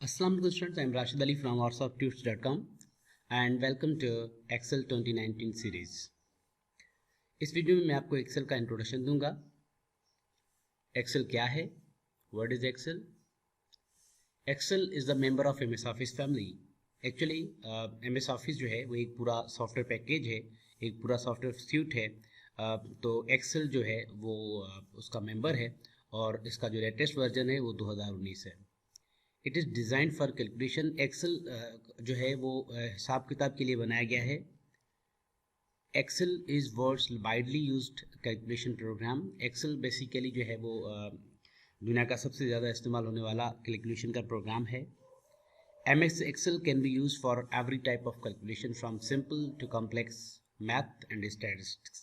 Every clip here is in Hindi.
Assalamu alaikum students, I am Rashid Ali from WhatsAppTunes.com and welcome to Excel 2019 series. इस वीडियो में मैं आपको एक्सेल का इंट्रोडक्शन दूंगा। एक्सेल क्या है? What is Excel? Excel is the member of MS Office family. Actually MS Office जो है वो एक पूरा सॉफ्टवेयर पैकेज है, एक पूरा सॉफ्टवेयर सूट है। तो एक्सेल जो है वो उसका मेंबर है और इसका जो लेटेस्ट वर्जन है वो 2019 है। It is design for calculation. Excel जो है वो हिसाब किताब के लिए बनाया गया है। Excel is world's widely used calculation program. Excel basically जो है वो दुनिया का सबसे ज़्यादा इस्तेमाल होने वाला कैलकुलेशन का प्रोग्राम है। MS Excel can be used for every type of calculation from simple to complex math and statistics,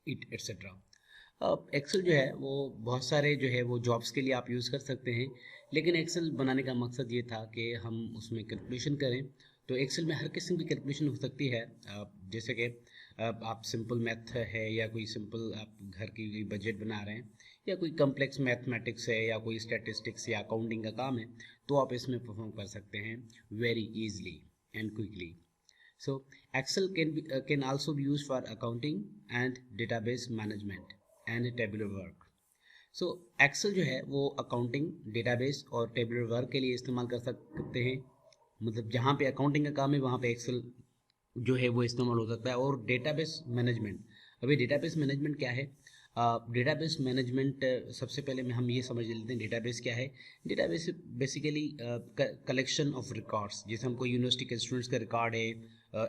etc. अब एक्सेल जो है वो बहुत सारे जो है वो जॉब्स के लिए आप यूज़ कर सकते हैं, लेकिन एक्सेल बनाने का मकसद ये था कि हम उसमें कैलकुलेशन करें। तो एक्सेल में हर किस्म की कैलकुलेशन हो सकती है। जैसे कि आप सिंपल मैथ है या कोई सिंपल आप घर की कोई बजट बना रहे हैं या कोई कम्प्लेक्स मैथमेटिक्स है या कोई स्टैटिस्टिक्स या अकाउंटिंग का काम है, तो आप इसमें परफॉर्म कर सकते हैं very easily and quickly. So Excel can also be used for accounting and database management and tabular work. So Excel जो है वो अकाउंटिंग, डेटाबेस और टेबुलर वर्क के लिए इस्तेमाल कर सकते हैं। मतलब जहाँ पे अकाउंटिंग का काम है वहाँ पे एक्सेल जो है वो इस्तेमाल हो सकता है। और डेटाबेस मैनेजमेंट, अभी डेटाबेस मैनेजमेंट क्या है? डेटाबेस मैनेजमेंट सबसे पहले में हम ये समझ लेते हैं डेटाबेस क्या है। Database basically collection of records. जैसे हमको यूनिवर्सिटी के स्टूडेंट्स का रिकॉर्ड है,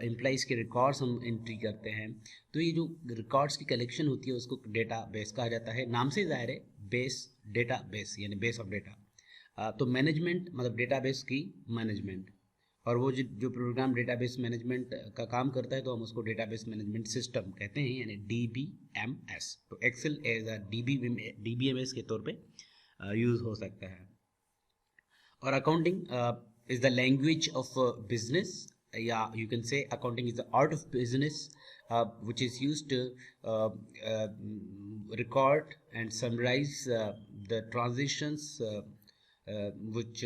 एम्प्लॉइज़ के रिकॉर्ड्स हम एंट्री करते हैं, तो ये जो रिकॉर्ड्स की कलेक्शन होती है उसको डेटा बेस कहा जाता है। नाम से ज़ाहिर है, बेस, डेटा बेस यानी बेस ऑफ डेटा। तो मैनेजमेंट मतलब डेटाबेस की मैनेजमेंट। और वो जो प्रोग्राम डेटाबेस मैनेजमेंट का काम करता है तो हम उसको डेटाबेस मैनेजमेंट सिस्टम कहते हैं, यानी DBMS। तो एक्सेल एज अ DBMS के तौर पे यूज़ हो सकता है। और accounting is the language of business, या you can say accounting is the art of business which is used to record and summarize the transactions which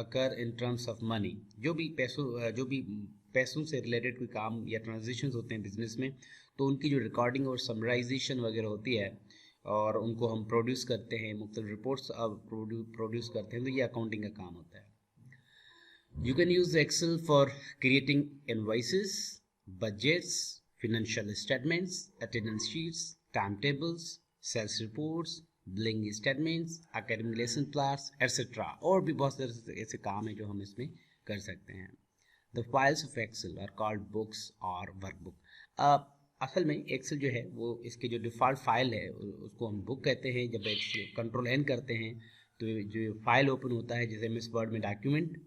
occur in terms of money। जो भी पैसों से रिलेटेड कोई काम या ट्रांजेक्शन्स होते हैं बिजनेस में, तो उनकी जो रिकॉर्डिंग और समराइजेशन वगैरह होती है और उनको हम प्रोड्यूस करते हैं, मुख्तलिफ रिपोर्ट्स प्रोड्यूस करते हैं, तो ये अकाउंटिंग का काम होता है। You can use Excel for creating invoices, budgets, financial statements, attendance sheets, timetables, sales reports, billing statements, academic lesson plans, etc. और भी बहुत सारे ऐसे काम हैं जो हम इसमें कर सकते हैं। The files of Excel are called books or workbook। असल में एक्सेल जो है वो इसके जो डिफ़ॉल्ट फाइल है उसको हम बुक कहते हैं। जब कंट्रोल एन करते हैं तो जो फाइल ओपन होता है, जैसे MS वर्ड में डॉक्यूमेंट,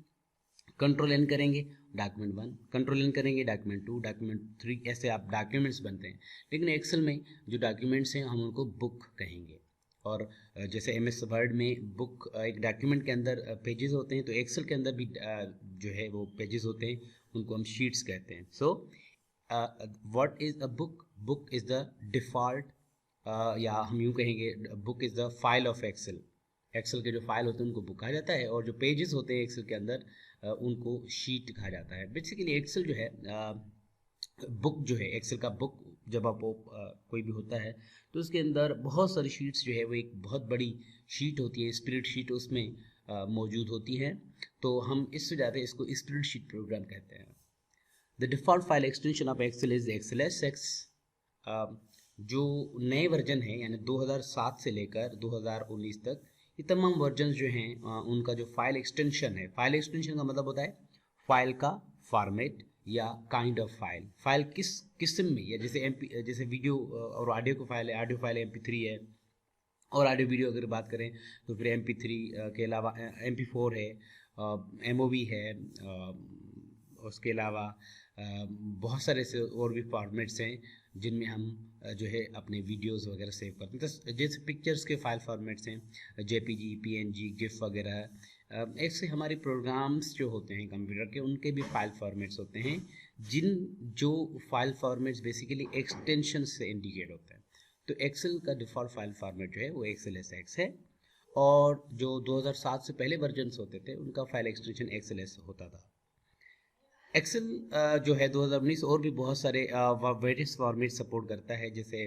कंट्रोल एन करेंगे डॉक्यूमेंट 1, कंट्रोल एन करेंगे डॉक्यूमेंट 2, डॉक्यूमेंट 3, ऐसे आप डॉक्यूमेंट्स बनते हैं। लेकिन एक्सेल में जो डॉक्यूमेंट्स हैं हम उनको बुक कहेंगे। और जैसे MS वर्ड में बुक एक डॉक्यूमेंट के अंदर पेजेस होते हैं, तो एक्सेल के अंदर भी जो है वो पेजेस होते हैं, उनको हम शीट्स कहते हैं। So what is a book? Book is the default, या हम यूँ कहेंगे book is the file of Excel. Excel के जो फाइल होते हैं उनको बुक कहा जाता है, और जो पेजेस होते हैं एक्सेल के अंदर उनको शीट कहा जाता है। बेसिकली एक्सेल जो है बुक जो है, एक्सेल का बुक जब आप कोई भी होता है तो उसके अंदर बहुत सारी शीट्स जो है वो एक बहुत बड़ी शीट होती है, स्प्रेडशीट उसमें मौजूद होती है। तो हम इससे ज़्यादा इसको स्प्रेडशीट प्रोग्राम कहते हैं। The default file extension of Excel is XLSX। जो नए वर्जन है यानी 2007 से लेकर 2019 तक, ये तमाम वर्जन जो हैं उनका जो फाइल एक्सटेंशन है, फाइल एक्सटेंशन का मतलब होता है फाइल का फॉर्मेट या काइंड ऑफ फाइल। फाइल किस किस्म में, या जैसे वीडियो और ऑडियो की फाइल है, ऑडियो फाइल MP3 है, और ऑडियो वीडियो अगर बात करें तो फिर MP3 के अलावा MP4 है, MOV है, उसके अलावा बहुत सारे ऐसे और भी फॉर्मेट्स हैं जिनमें हम जो है अपने वीडियोस वगैरह सेव करते हैं। तो जैसे पिक्चर्स के फाइल फॉर्मेट्स हैं JPG, PNG, GIF वगैरह। ऐसे हमारे प्रोग्राम्स जो होते हैं कंप्यूटर के, उनके भी फाइल फॉर्मेट्स होते हैं, जो फाइल फॉर्मेट्स बेसिकली एक्सटेंशन से इंडिकेट होता है। तो एक्सेल का डिफ़ॉल्ट फाइल फॉर्मेट जो है वो XLSX है। और जो 2007 से पहले वर्जन्स होते थे उनका फाइल एक्सटेंशन एक्सएलएस होता था। एक्सेल जो है 2019 और भी बहुत सारे वेरियस फॉर्मेट सपोर्ट करता है, जैसे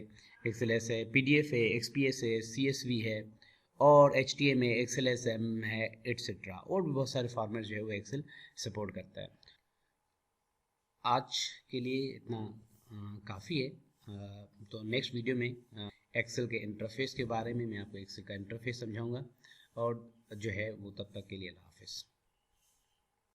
एक्सएलएस है, पीडीएफ है, एक्सपीएस है, सीएसवी है और एचटीएम है, एक्सएलएसएम है, एटसेट्रा, और भी बहुत सारे फॉर्मेट जो है वो एक्सेल सपोर्ट करता है। आज के लिए इतना काफ़ी है। तो नेक्स्ट वीडियो में एक्सेल के इंटरफेस के बारे में मैं आपको एक्सेल का इंटरफेस समझाऊंगा, और जो है वो तब तक के लिए अल्लाह हाफिज़।